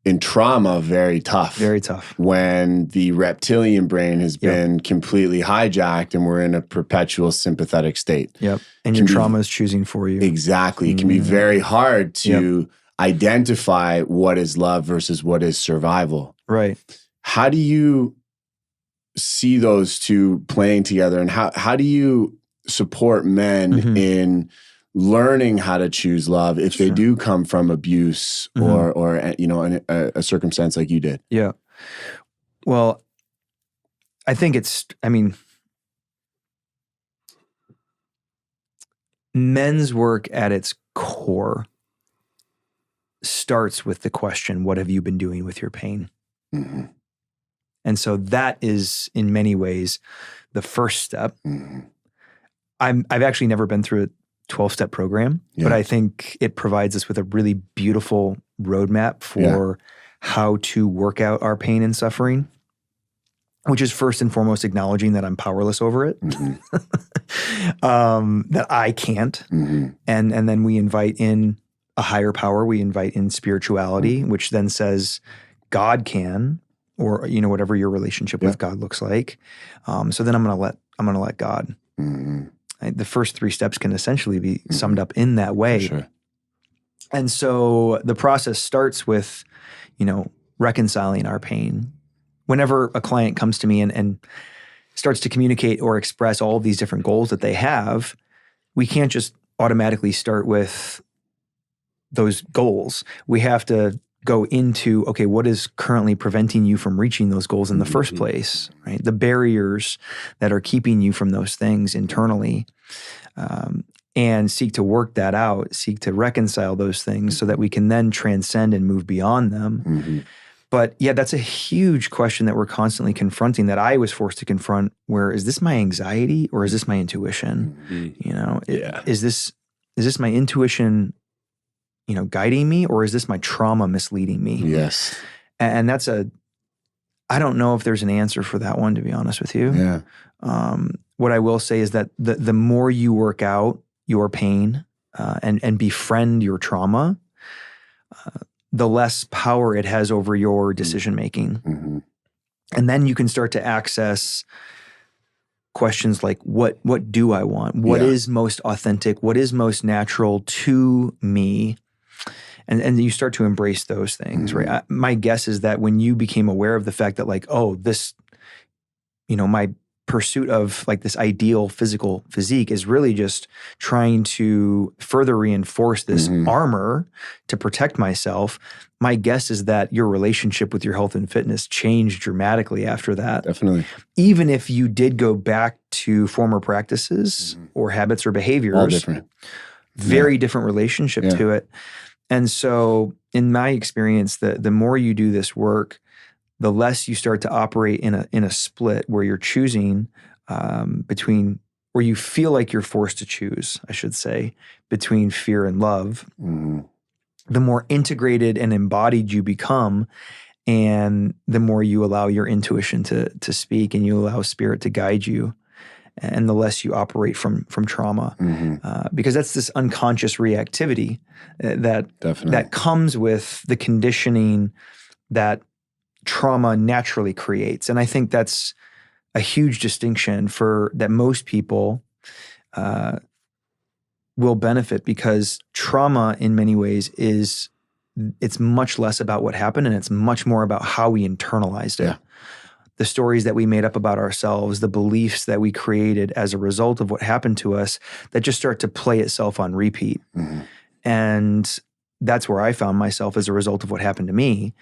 In trauma, very tough. Very tough. When the reptilian brain has been completely hijacked and we're in a perpetual sympathetic state. Yep. And your trauma is choosing for you. Exactly. It can be very hard to identify what is love versus what is survival. Right. How do you see those two playing together, and how do you support men in learning how to choose love if they do come from abuse or a circumstance like you did? Yeah. Well, I think men's work at its core starts with the question, what have you been doing with your pain? And so that is, in many ways, the first step. I've actually never been through a 12-step program, but I think it provides us with a really beautiful roadmap for how to work out our pain and suffering, which is first and foremost acknowledging that I'm powerless over it, that I can't. And then we invite in a higher power. We invite in spirituality, which then says God can, or whatever your relationship with God looks like. So then I'm going to let God. The first three steps can essentially be summed up in that way. Sure. And so the process starts with, reconciling our pain. Whenever a client comes to me and starts to communicate or express all of these different goals that they have, we can't just automatically start with those goals. We have to go into, okay, what is currently preventing you from reaching those goals in the first place, right? The barriers that are keeping you from those things internally, and seek to work that out, seek to reconcile those things so that we can then transcend and move beyond them. But yeah, that's a huge question that we're constantly confronting, that I was forced to confront, where is this my anxiety or is this my intuition? Is this my intuition guiding me, or is this my trauma misleading me? Yes. And that's I don't know if there's an answer for that one, to be honest with you. Yeah. What I will say is that the more you work out your pain and befriend your trauma, the less power it has over your decision-making. And then you can start to access questions like, what do I want? What is most authentic? What is most natural to me? And you start to embrace those things, right? My guess is that when you became aware of the fact that my pursuit of this ideal physical physique is really just trying to further reinforce this armor to protect myself, my guess is that your relationship with your health and fitness changed dramatically after that. Definitely. Even if you did go back to former practices or habits or behaviors. All different. Very different relationship to it. And so in my experience, the more you do this work, the less you start to operate in a split where you're choosing between, where you feel like you're forced to choose, I should say, between fear and love. The more integrated and embodied you become, and the more you allow your intuition to speak and you allow spirit to guide you, and the less you operate from trauma. Because that's this unconscious reactivity that comes with the conditioning that trauma naturally creates. And I think that's a huge distinction for that most people will benefit, because trauma in many ways it's much less about what happened, and it's much more about how we internalized it. Yeah. The stories that we made up about ourselves, the beliefs that we created as a result of what happened to us, that just start to play itself on repeat. Mm-hmm. And that's where I found myself as a result of what happened to me.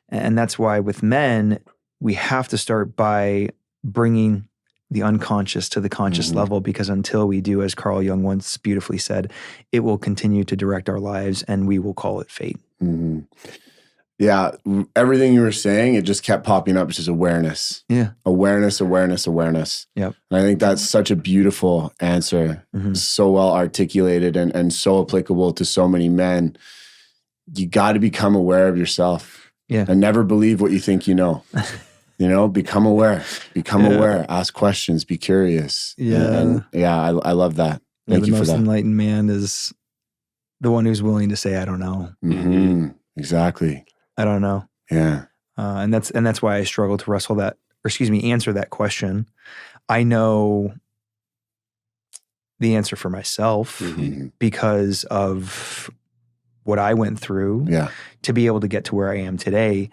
And that's why with men, we have to start by bringing the unconscious to the conscious level, because until we do, as Carl Jung once beautifully said, it will continue to direct our lives and we will call it fate. Mm-hmm. Yeah, everything you were saying, it just kept popping up, which is awareness. Yeah. Awareness. Yep. And I think that's such a beautiful answer, so well articulated and so applicable to so many men. You got to become aware of yourself. Yeah. And never believe what you think you know. Become aware. Aware. Ask questions. Be curious. Yeah. I love that. Thank you for that. The most enlightened man is the one who's willing to say, I don't know. Mm-hmm. Exactly. I don't know. Yeah. And that's why I struggle to answer that question. I know the answer for myself because of what I went through to be able to get to where I am today.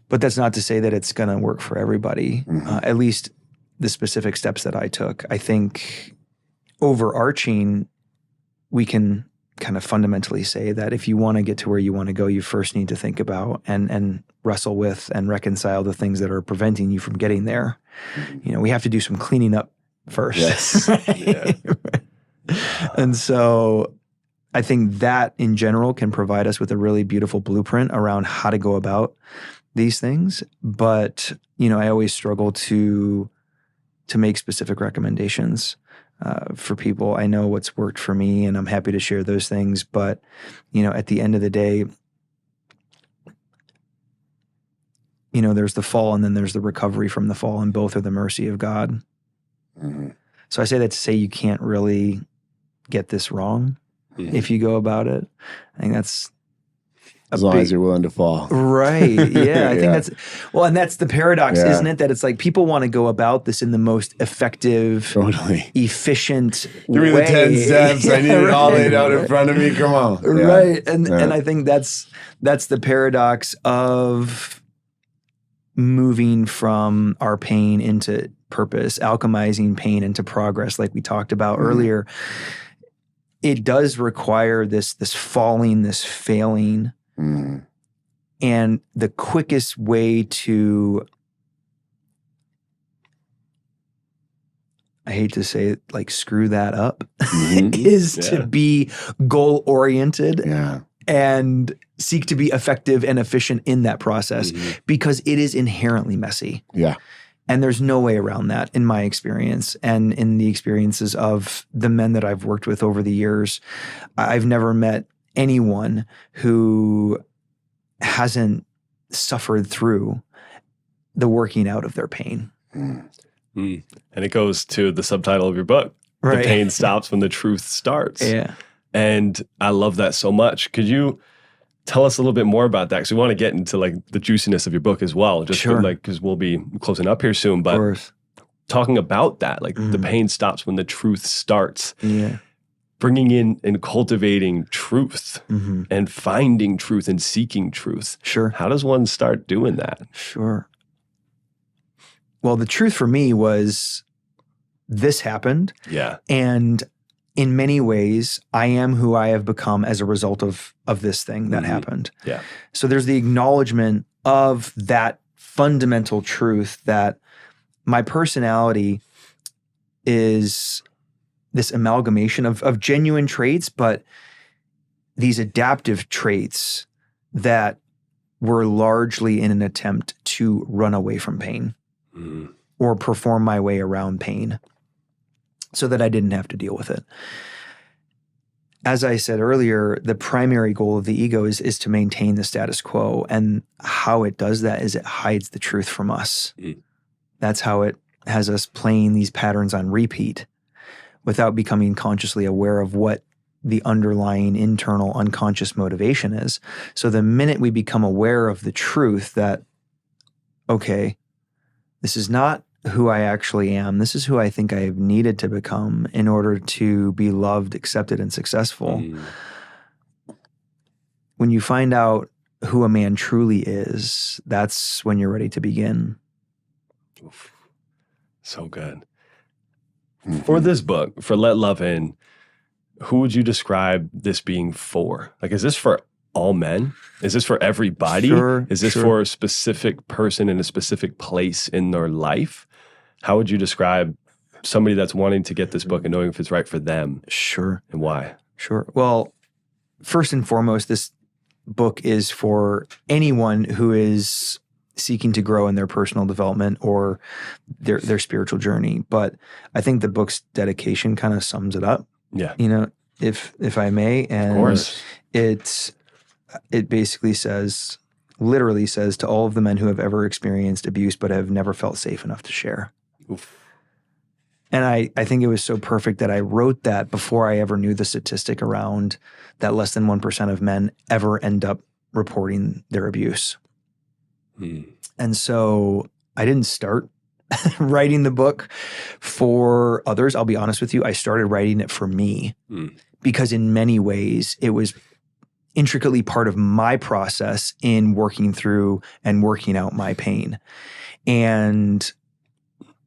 But that's not to say that it's going to work for everybody, at least the specific steps that I took. I think overarching, we can kind of fundamentally say that if you want to get to where you want to go, you first need to think about and wrestle with and reconcile the things that are preventing you from getting there. We have to do some cleaning up first. Yes. And so I think that in general can provide us with a really beautiful blueprint around how to go about these things. But, I always struggle to make specific recommendations for people. I know what's worked for me, and I'm happy to share those things. But, at the end of the day, there's the fall and then there's the recovery from the fall, and both are the mercy of God. So I say that to say you can't really get this wrong if you go about it. I think that's as long as you're willing to fall. Right. Yeah. I think that's the paradox, isn't it? That it's like people want to go about this in the most effective, efficient Give me the 10 steps. I need it all laid out in front of me. Come on. Right. And I think that's the paradox of moving from our pain into purpose, alchemizing pain into progress, like we talked about earlier. It does require this falling, this failing. And the quickest way to, I hate to say it, like screw that up, is to be goal-oriented and seek to be effective and efficient in that process, because it is inherently messy. Yeah. And there's no way around that in my experience and in the experiences of the men that I've worked with over the years. I've never met anyone who hasn't suffered through the working out of their pain. And it goes to the subtitle of your book, The Pain Stops When the Truth Starts. Yeah. And I love that so much. Could you tell us a little bit more about that? Because we want to get into like the juiciness of your book as well, just because we'll be closing up here soon. But talking about that, like the pain stops when the truth starts. Yeah. Bringing in and cultivating truth and finding truth and seeking truth. Sure. How does one start doing that? Sure. Well, the truth for me was this happened. Yeah. And in many ways, I am who I have become as a result of this thing that happened. Yeah. So there's the acknowledgement of that fundamental truth that my personality is this amalgamation of genuine traits, but these adaptive traits that were largely in an attempt to run away from pain or perform my way around pain so that I didn't have to deal with it. As I said earlier, the primary goal of the ego is to maintain the status quo. And how it does that is it hides the truth from us. That's how it has us playing these patterns on repeat without becoming consciously aware of what the underlying internal unconscious motivation is. So the minute we become aware of the truth that, okay, this is not who I actually am. This is who I think I've needed to become in order to be loved, accepted, and successful. When you find out who a man truly is, that's when you're ready to begin. Oof. So good. For this book, for Let Love In, who would you describe this being for? Like, is this for all men? Is this for everybody? Sure, is this for a specific person in a specific place in their life? How would you describe somebody that's wanting to get this book and knowing if it's right for them? Sure. And why? Sure. Well, first and foremost, this book is for anyone who is seeking to grow in their personal development or their spiritual journey. But I think the book's dedication kind of sums it up. Yeah. You know, if I may. And of course. It basically says, literally says, to all of the men who have ever experienced abuse but have never felt safe enough to share. Oof. And I think it was so perfect that I wrote that before I ever knew the statistic around that less than 1% of men ever end up reporting their abuse. And so I didn't start writing the book for others. I'll be honest with you. I started writing it for me because in many ways it was intricately part of my process in working through and working out my pain. And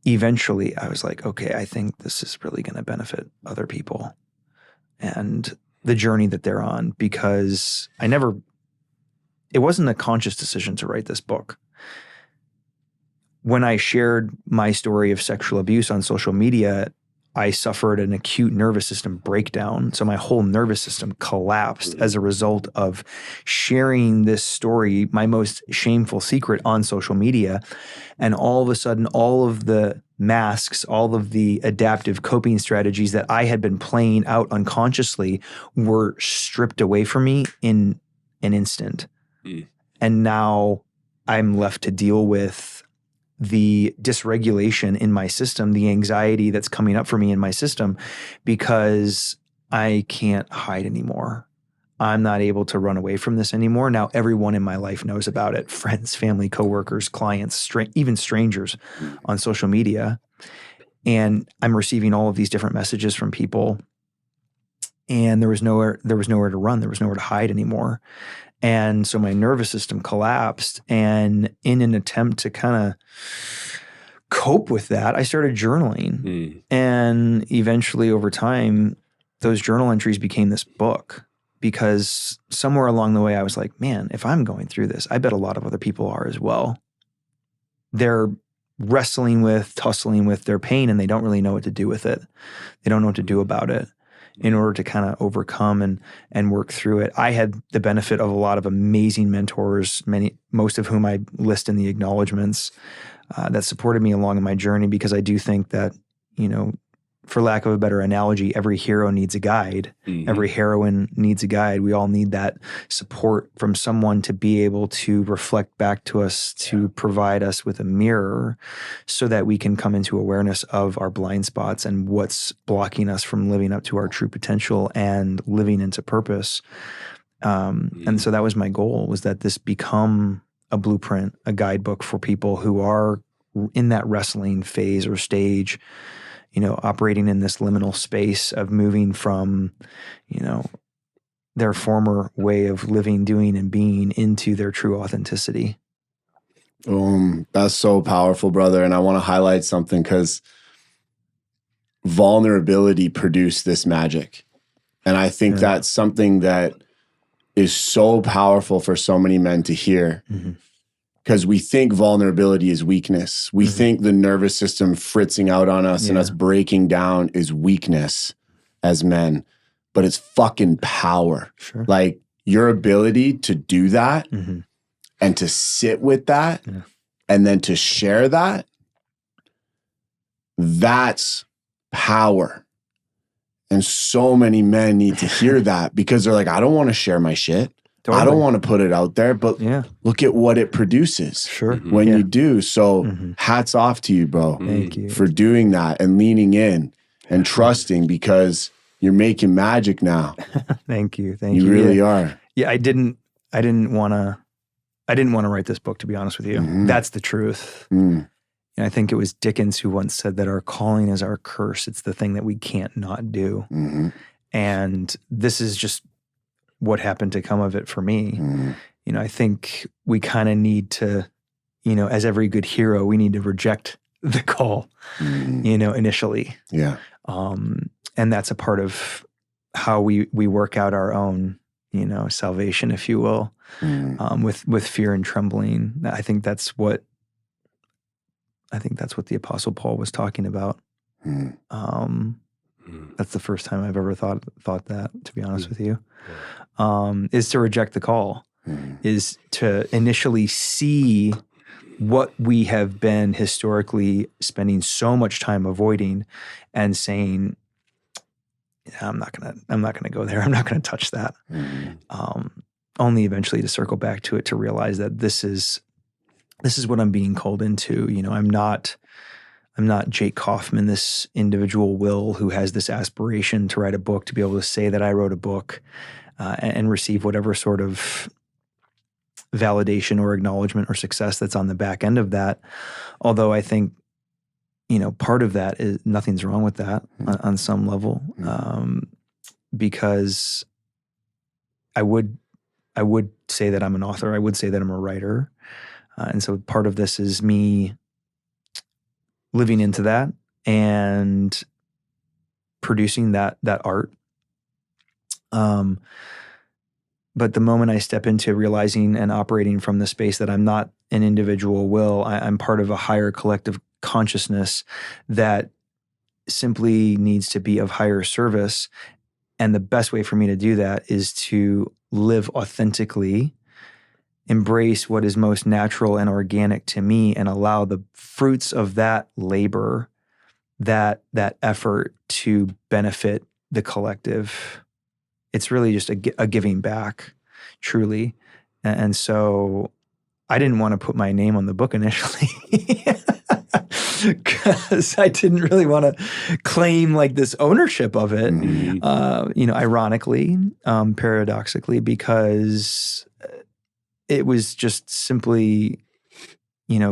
eventually I was like, okay, I think this is really going to benefit other people and the journey that they're on, because it wasn't a conscious decision to write this book. When I shared my story of sexual abuse on social media, I suffered an acute nervous system breakdown. So my whole nervous system collapsed as a result of sharing this story, my most shameful secret, on social media. And all of a sudden, all of the masks, all of the adaptive coping strategies that I had been playing out unconsciously were stripped away from me in an instant. And now I'm left to deal with the dysregulation in my system, the anxiety that's coming up for me in my system, because I can't hide anymore. I'm not able to run away from this anymore. Now everyone in my life knows about it. Friends, family, coworkers, clients, even strangers on social media. And I'm receiving all of these different messages from people. And there was nowhere to run. There was nowhere to hide anymore. And so my nervous system collapsed. And in an attempt to kind of cope with that, I started journaling. And eventually over time, those journal entries became this book, because somewhere along the way I was like, man, if I'm going through this, I bet a lot of other people are as well. They're tussling with their pain, and they don't really know what to do with it. They don't know what to do about it in order to kind of overcome and work through it. I had the benefit of a lot of amazing mentors, most of whom I list in the acknowledgments, that supported me along in my journey, because I do think that, you know, for lack of a better analogy, every hero needs a guide. Every heroine needs a guide. We all need that support from someone to be able to reflect back to us, to provide us with a mirror so that we can come into awareness of our blind spots and what's blocking us from living up to our true potential and living into purpose. And so that was my goal, was that this become a blueprint, a guidebook for people who are in that wrestling phase or stage, you know, operating in this liminal space of moving from, you know, their former way of living, doing, and being into their true authenticity. That's so powerful, brother. And I want to highlight something, because vulnerability produced this magic. And I think that's something that is so powerful for so many men to hear. Because we think vulnerability is weakness. We think the nervous system fritzing out on us and us breaking down is weakness as men. But it's fucking power. Sure. Like, your ability to do that and to sit with that and then to share that, that's power. And so many men need to hear that, because they're like, I don't want to share my shit. Totally. I don't want to put it out there, but look at what it produces when you do. So hats off to you, bro. Thank you. For doing that and leaning in and trusting, because you're making magic now. Thank you. Thank you. You really are. Yeah, I didn't want to write this book, to be honest with you. That's the truth. And I think it was Dickens who once said that our calling is our curse. It's the thing that we can't not do. Mm-hmm. And this is just what happened to come of it for me. Mm-hmm. I think we kind of need to, as every good hero, we need to reject the call, initially. Yeah. And that's a part of how we work out our own, salvation, if you will, with fear and trembling. I think that's what the Apostle Paul was talking about. That's the first time I've ever thought that, to be honest with you, is to reject the call, is to initially see what we have been historically spending so much time avoiding and saying, I'm not gonna go there. I'm not gonna touch that. Only eventually to circle back to it, to realize that this is what I'm being called into. I'm not Jake Hoffman, this individual will who has this aspiration to write a book, to be able to say that I wrote a book and receive whatever sort of validation or acknowledgement or success that's on the back end of that. Although I think, part of that is nothing's wrong with that on some level, because I would say that I'm an author. I would say that I'm a writer. And so part of this is me living into that and producing that art. But the moment I step into realizing and operating from the space that I'm not an individual will, I'm part of a higher collective consciousness that simply needs to be of higher service. And the best way for me to do that is to live authentically, embrace what is most natural and organic to me, and allow the fruits of that labor, that effort, to benefit the collective. It's really just a giving back, truly. And so I didn't want to put my name on the book initially because I didn't really want to claim like this ownership of it, ironically, paradoxically, because it was just simply,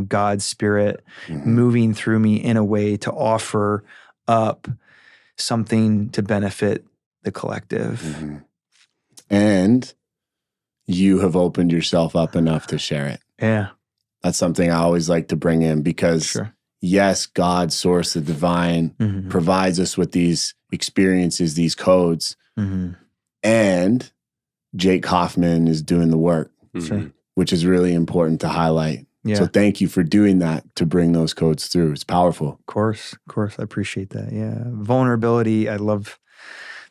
God's Spirit moving through me in a way to offer up something to benefit the collective. And you have opened yourself up enough to share it. Yeah. That's something I always like to bring in, because yes, God, source, the divine, provides us with these experiences, these codes, and Jake Hoffman is doing the work, which is really important to highlight. Yeah. So thank you for doing that, to bring those codes through. It's powerful. Of course. I appreciate that. Yeah. Vulnerability. I love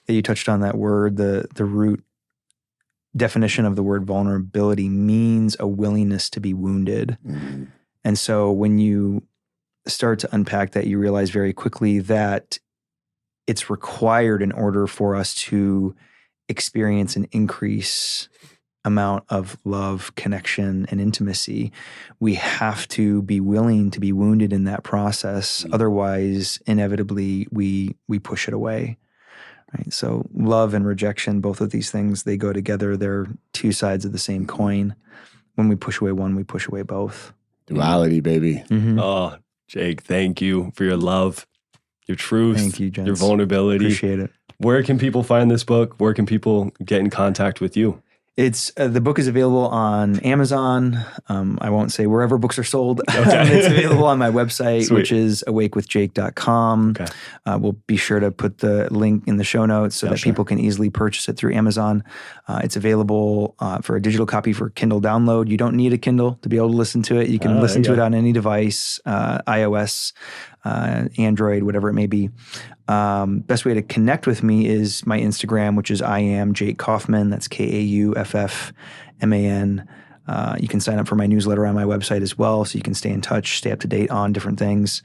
that you touched on that word. The root definition of the word vulnerability means a willingness to be wounded. And so when you start to unpack that, you realize very quickly that it's required in order for us to experience an increase amount of love, connection, and intimacy. We have to be willing to be wounded in that process. Otherwise, inevitably, we push it away. Right? So love and rejection, both of these things, they go together. They're two sides of the same coin. When we push away one, we push away both. Duality, baby. Oh, Jake, thank you for your love, your truth, thank you, gents. your vulnerability. Appreciate it. Where can people find this book? Where can people get in contact with you? It's the book is available on Amazon. I won't say wherever books are sold. It's available on my website, which is awakewithjake.com. Okay. We'll be sure to put the link in the show notes so that people can easily purchase it through Amazon. It's available for a digital copy for Kindle download. You don't need a Kindle to be able to listen to it. You can listen to it on any device, iOS, Android, whatever it may be. Best way to connect with me is my Instagram, which is I am Jake Hoffman. That's KAUFFMAN. You can sign up for my newsletter on my website as well, so you can stay in touch, stay up to date on different things.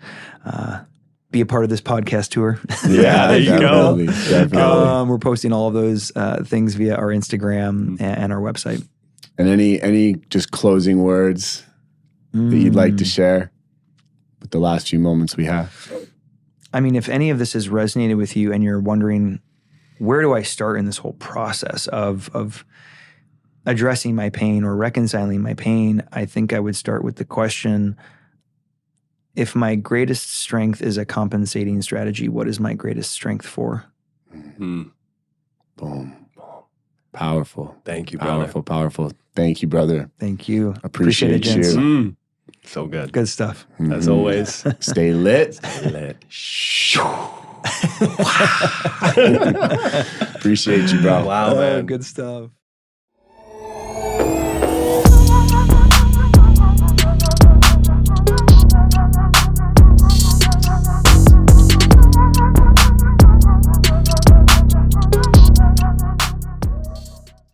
Be a part of this podcast tour. Yeah, there you go. Definitely. We're posting all of those things via our Instagram and our website. And any just closing words that you'd like to share with the last few moments we have? I mean, if any of this has resonated with you and you're wondering, where do I start in this whole process of addressing my pain or reconciling my pain, I think I would start with the question, if my greatest strength is a compensating strategy, what is my greatest strength for? Boom. Powerful. Thank you, brother. Powerful. Thank you, brother. Thank you. Appreciate it, gents. you. So good. Good stuff. As always. Stay lit. Appreciate you, bro. Wow, man. Good stuff.